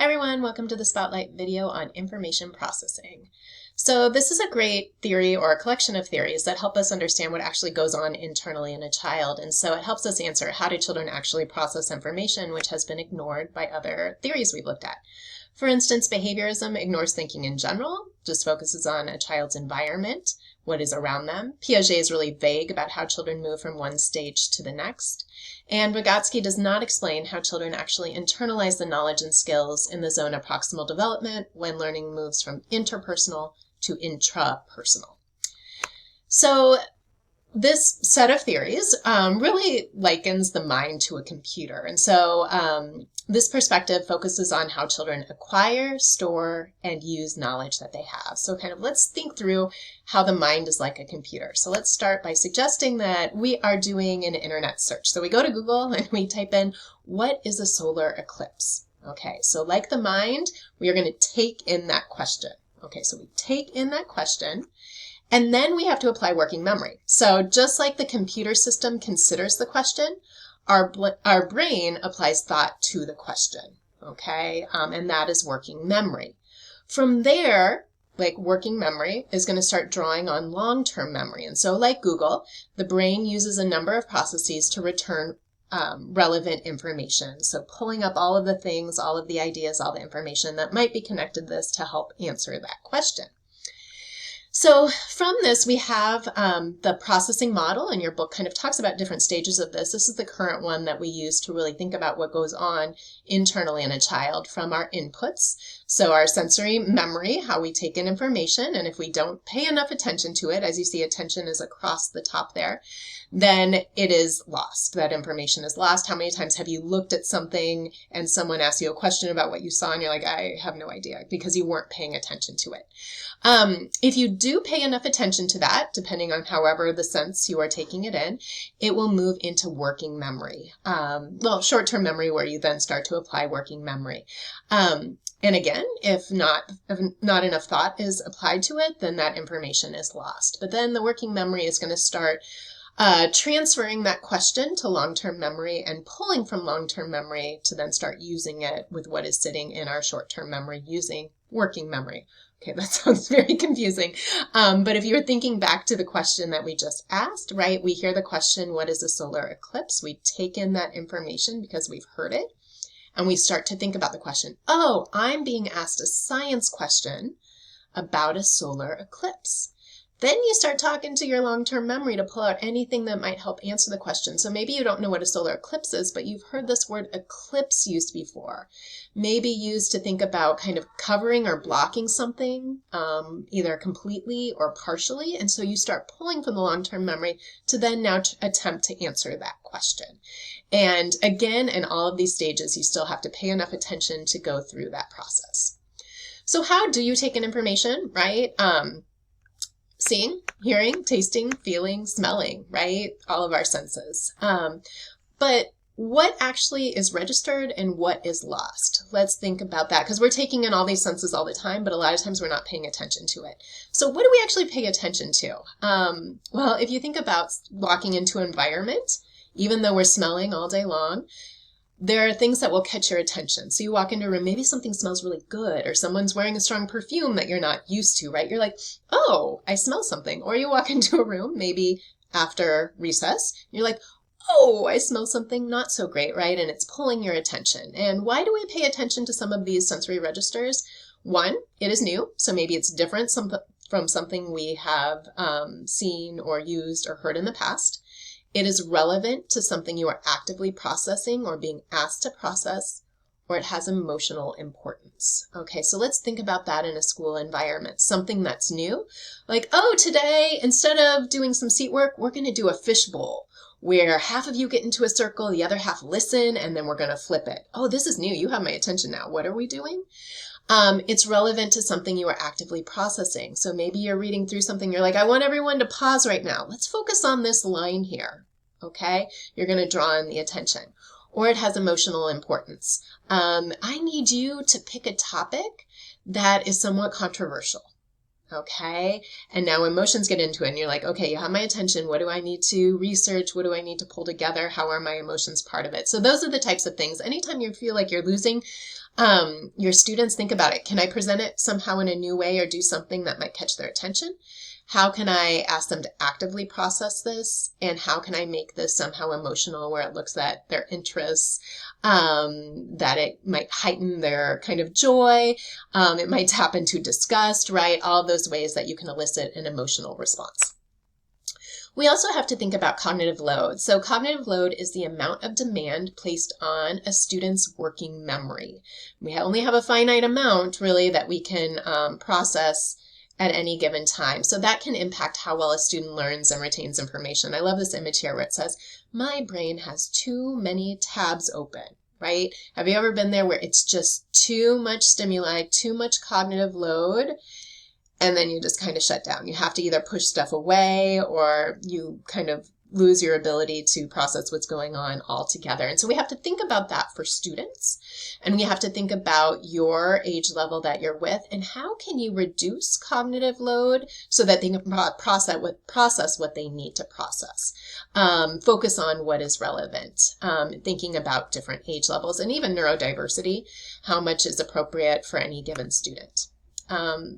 Hi everyone, welcome to the Spotlight video on information processing. So this is a great theory or a collection of theories that help us understand what actually goes on internally in a child. And so it helps us answer, how do children actually process information, which has been ignored by other theories we've looked at. For instance, behaviorism ignores thinking in general, just focuses on a child's environment, what is around them. Piaget is really vague about how children move from one stage to the next. And Vygotsky does not explain how children actually internalize the knowledge and skills in the zone of proximal development when learning moves from interpersonal to intrapersonal. So this set of theories really likens the mind to a computer. And so this perspective focuses on how children acquire, store, and use knowledge that they have. So let's think through how the mind is like a computer. So let's start by suggesting that we are doing an internet search. So we go to Google and we type in, what is a solar eclipse? Okay, so like the mind, we are going to take in that question. Okay, so we take in that question. And then we have to apply working memory. So just like the computer system considers the question, our brain applies thought to the question, okay? And that is working memory. From there, like working memory is going to start drawing on long-term memory. And so like Google, the brain uses a number of processes to return relevant information. So pulling up all of the things, all of the ideas, all the information that might be connected to this to help answer that question. So from this, we have the processing model, and your book kind of talks about different stages of this. This is the current one that we use to really think about what goes on internally in a child from our inputs. So our sensory memory, how we take in information, and if we don't pay enough attention to it, as you see attention is across the top there, then it is lost. That information is lost. How many times have you looked at something and someone asks you a question about what you saw and you're like, I have no idea, because you weren't paying attention to it. If you do pay enough attention to that, depending on however the sense you are taking it in, it will move into working memory. Short-term memory, where you then start to apply working memory. And again, if not enough thought is applied to it, then that information is lost. But then the working memory is going to start transferring that question to long-term memory and pulling from long-term memory to then start using it with what is sitting in our short-term memory using working memory. Okay, that sounds very confusing. But if you're thinking back to the question that we just asked, right, we hear the question, what is a solar eclipse? We take in that information because we've heard it, and we start to think about the question, oh, I'm being asked a science question about a solar eclipse. Then you start talking to your long-term memory to pull out anything that might help answer the question. So maybe you don't know what a solar eclipse is, but you've heard this word eclipse used before. Maybe used to think about kind of covering or blocking something, either completely or partially. And so you start pulling from the long-term memory to then now attempt to answer that question. And again, in all of these stages, you still have to pay enough attention to go through that process. So how do you take in information, right? Seeing, hearing, tasting, feeling, smelling, right? All of our senses. But what actually is registered and what is lost? Let's think about that, because we're taking in all these senses all the time, but a lot of times we're not paying attention to it. So what do we actually pay attention to? Well, if you think about walking into an environment, even though we're smelling all day long, there are things that will catch your attention. So you walk into a room, maybe something smells really good, or someone's wearing a strong perfume that you're not used to, right? You're like, oh, I smell something. Or you walk into a room, maybe after recess, you're like, oh, I smell something not so great, right? And it's pulling your attention. And why do we pay attention to some of these sensory registers? One, it is new, so maybe it's different from something we have seen or used or heard in the past. It is relevant to something you are actively processing or being asked to process, or it has emotional importance. Okay, so let's think about that in a school environment. Something that's new, like, oh, today, instead of doing some seat work, we're going to do a fishbowl, where half of you get into a circle, the other half listen, and then we're going to flip it. Oh, this is new. You have my attention now. What are we doing? It's relevant to something you are actively processing. So maybe you're reading through something, you're like, I want everyone to pause right now. Let's focus on this line here. Okay? You're going to draw in the attention. Or it has emotional importance. I need you to pick a topic that is somewhat controversial. Okay. And now emotions get into it and you're like, okay, you have my attention. What do I need to research? What do I need to pull together? How are my emotions part of it? So those are the types of things. Anytime you feel like you're losing Your students, think about it. Can I present it somehow in a new way or do something that might catch their attention? How can I ask them to actively process this? And how can I make this somehow emotional where it looks at their interests, that it might heighten their kind of joy, it might tap into disgust, right? All those ways that you can elicit an emotional response. We also have to think about cognitive load. So cognitive load is the amount of demand placed on a student's working memory. We only have a finite amount, really, that we can process at any given time. So that can impact how well a student learns and retains information. I love this image here where it says, my brain has too many tabs open, right? Have you ever been there where it's just too much stimuli, too much cognitive load, and then you just kind of shut down? You have to either push stuff away or you kind of lose your ability to process what's going on altogether. And so we have to think about that for students, and we have to think about your age level that you're with and how can you reduce cognitive load so that they can process what they need to process. Focus on what is relevant, thinking about different age levels and even neurodiversity, how much is appropriate for any given student.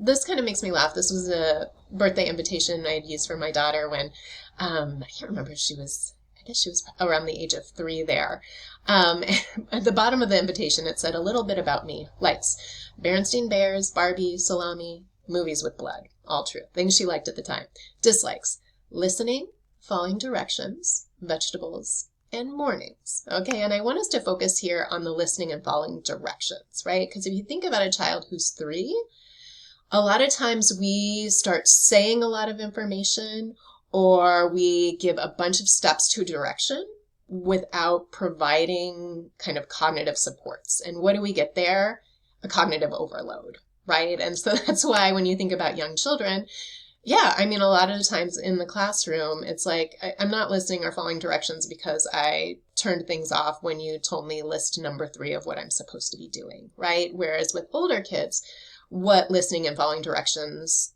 This kind of makes me laugh. This was a birthday invitation I had used for my daughter when, I can't remember if she was, I guess she was around the age of 3 there. At the bottom of the invitation, it said a little bit about me. Likes Berenstain Bears, Barbie, salami, movies with blood. All true. Things she liked at the time. Dislikes: listening, following directions, vegetables, and mornings. Okay, and I want us to focus here on the listening and following directions, right? Because if you think about a child who's 3, a lot of times we start saying a lot of information or we give a bunch of steps to direction without providing kind of cognitive supports. And what do we get there? A cognitive overload, right? And so that's why when you think about young children, yeah, I mean, a lot of the times in the classroom, it's like, I'm not listening or following directions because I turned things off when you told me list number 3 of what I'm supposed to be doing, right? Whereas with older kids, what listening and following directions,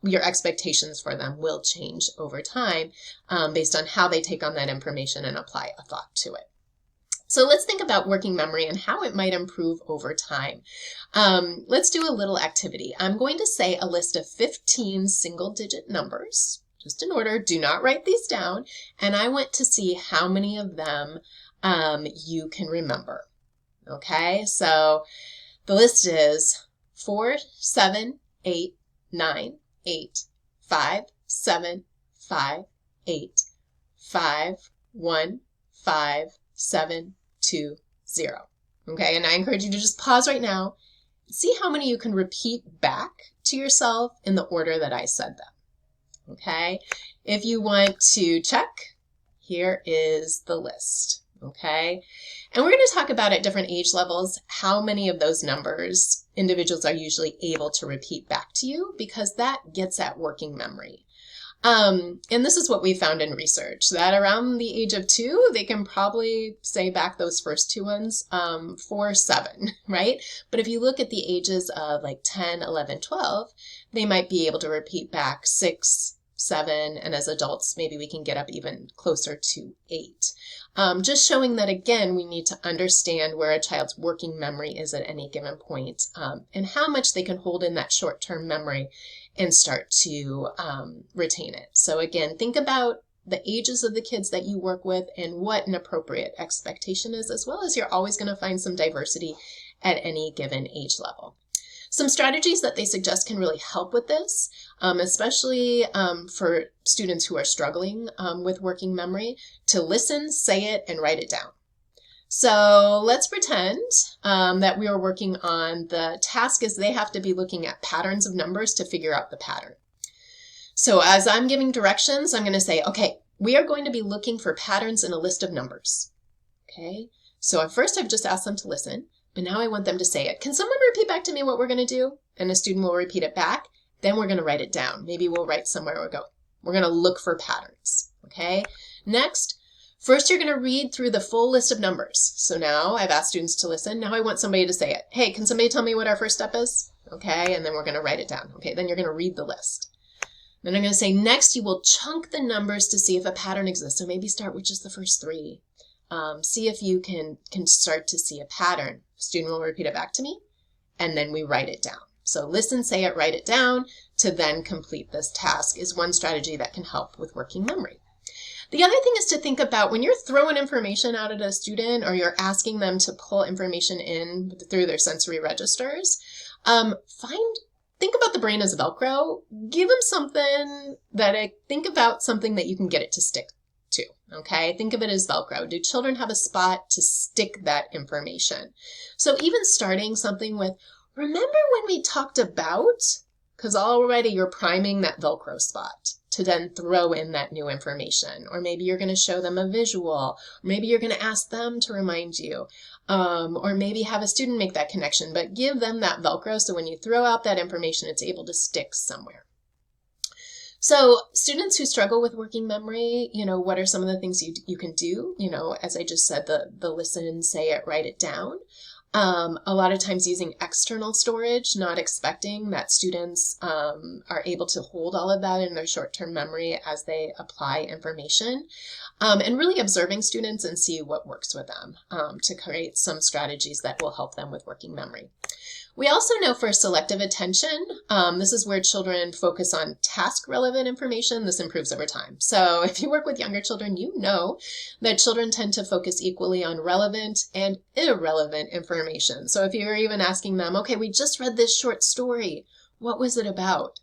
your expectations for them will change over time based on how they take on that information and apply a thought to it. So let's think about working memory and how it might improve over time. Let's do a little activity. I'm going to say a list of 15 single-digit numbers, just in order. Do not write these down. And I want to see how many of them you can remember. Okay, so the list is 4, 7, 8, 9, 8, 5, 7, 5, 8, 5, 1, 5, 7, 2, 0. Okay, and I encourage you to just pause right now, see how many you can repeat back to yourself in the order that I said them. Okay, if you want to check, here is the list. Okay, and we're going to talk about at different age levels how many of those numbers individuals are usually able to repeat back to you, because that gets at working memory. And this is what we found in research, that around the age of 2, they can probably say back those first 2 ones, 4, 7, right? But if you look at the ages of like 10, 11, 12, they might be able to repeat back 6, 7, and as adults, maybe we can get up even closer to 8. Just showing that, again, we need to understand where a child's working memory is at any given point, and how much they can hold in that short-term memory and start to retain it. So again, think about the ages of the kids that you work with and what an appropriate expectation is, as well as you're always going to find some diversity at any given age level. Some strategies that they suggest can really help with this, especially for students who are struggling with working memory, to listen, say it, and write it down. So let's pretend that we are working on the task is they have to be looking at patterns of numbers to figure out the pattern. So as I'm giving directions, I'm going to say, okay, we are going to be looking for patterns in a list of numbers. Okay, so at first I've just asked them to listen, but now I want them to say it. Can someone repeat back to me what we're going to do? And the student will repeat it back. Then we're going to write it down. Maybe we'll write somewhere we'll go. We're going to look for patterns. Okay, next. First, you're going to read through the full list of numbers. So now I've asked students to listen. Now I want somebody to say it. Hey, can somebody tell me what our first step is? Okay, and then we're going to write it down. Okay, then you're going to read the list. Then I'm going to say next you will chunk the numbers to see if a pattern exists. So maybe start with just the first 3. See if you can start to see a pattern. Student will repeat it back to me, and then we write it down. So listen, say it, write it down to then complete this task is one strategy that can help with working memory. The other thing is to think about when you're throwing information out at a student or you're asking them to pull information in through their sensory registers, think about the brain as Velcro. Give them something think about something that you can get it to stick to, okay? Think of it as Velcro. Do children have a spot to stick that information? So even starting something with, remember when we talked about, because already you're priming that Velcro spot to then throw in that new information. Or maybe you're going to show them a visual. Or maybe you're going to ask them to remind you. Or maybe have a student make that connection. But give them that Velcro so when you throw out that information, it's able to stick somewhere. So students who struggle with working memory, what are some of the things you can do? As I just said, the listen, say it, write it down. A lot of times using external storage, not expecting that students are able to hold all of that in their short-term memory as they apply information, and really observing students and see what works with them to create some strategies that will help them with working memory. We also know for selective attention, this is where children focus on task-relevant information. This improves over time. So if you work with younger children, you know that children tend to focus equally on relevant and irrelevant information. So if you're even asking them, okay, we just read this short story. What was it about?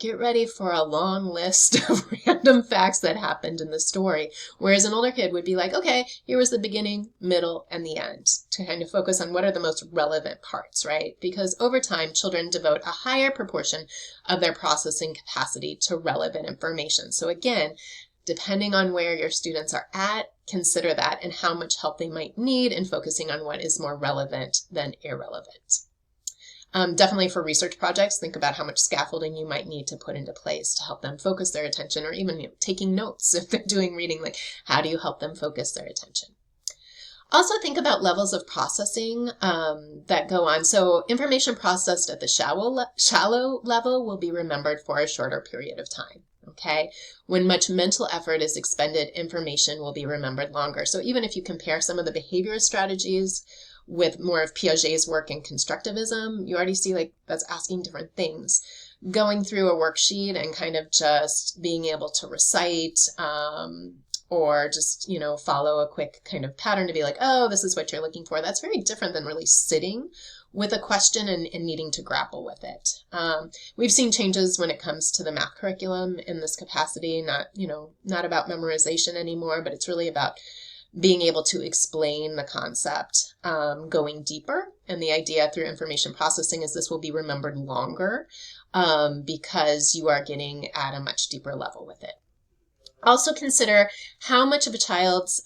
Get ready for a long list of random facts that happened in the story. Whereas an older kid would be like, okay, here was the beginning, middle, and the end, to kind of focus on what are the most relevant parts, right? Because over time, children devote a higher proportion of their processing capacity to relevant information. So again, depending on where your students are at, consider that and how much help they might need in focusing on what is more relevant than irrelevant. Definitely for research projects, think about how much scaffolding you might need to put into place to help them focus their attention, or even taking notes if they're doing reading, like how do you help them focus their attention? Also think about levels of processing that go on. So information processed at the shallow level will be remembered for a shorter period of time. Okay, when much mental effort is expended, information will be remembered longer. So even if you compare some of the behavior strategies with more of Piaget's work in constructivism, you already see that's asking different things. Going through a worksheet and kind of just being able to recite or just, follow a quick kind of pattern to be like, oh, this is what you're looking for. That's very different than really sitting with a question and needing to grapple with it. We've seen changes when it comes to the math curriculum in this capacity, not about memorization anymore, but it's really about being able to explain the concept, going deeper. And the idea through information processing is this will be remembered longer because you are getting at a much deeper level with it. Also consider how much of a child's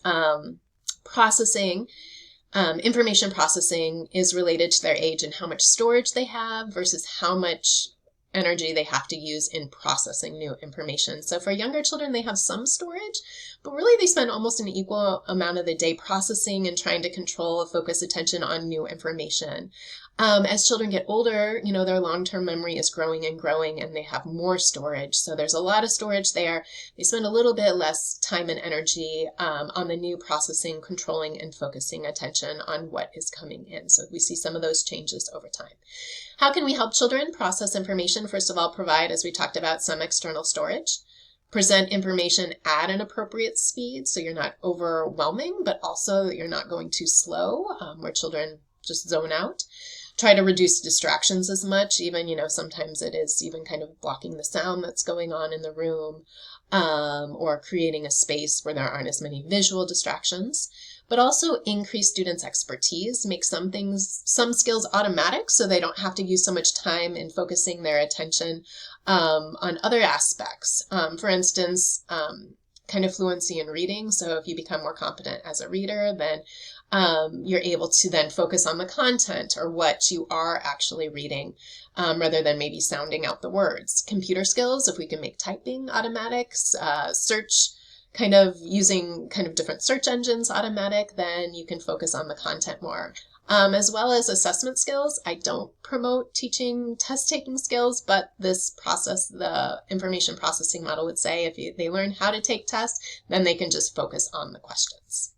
information processing is related to their age and how much storage they have versus how much energy they have to use in processing new information. So for younger children, they have some storage, but really they spend almost an equal amount of the day processing and trying to control, focus attention on new information. As children get older, their long-term memory is growing and growing and they have more storage. So there's a lot of storage there. They spend a little bit less time and energy on the new processing, controlling, and focusing attention on what is coming in. So we see some of those changes over time. How can we help children process information? First of all, provide, as we talked about, some external storage. Present information at an appropriate speed so you're not overwhelming, but also that you're not going too slow where children just zone out. Try to reduce distractions as much, even, sometimes it is even kind of blocking the sound that's going on in the room or creating a space where there aren't as many visual distractions. But also increase students' expertise, make some skills automatic so they don't have to use so much time in focusing their attention on other aspects. For instance, kind of fluency in reading. So if you become more competent as a reader, then you're able to then focus on the content or what you are actually reading rather than maybe sounding out the words. Computer skills, if we can make typing automatic, search, kind of using kind of different search engines automatic, then you can focus on the content more. As well as assessment skills. I don't promote teaching test-taking skills, but this process, the information processing model would say if they learn how to take tests, then they can just focus on the questions.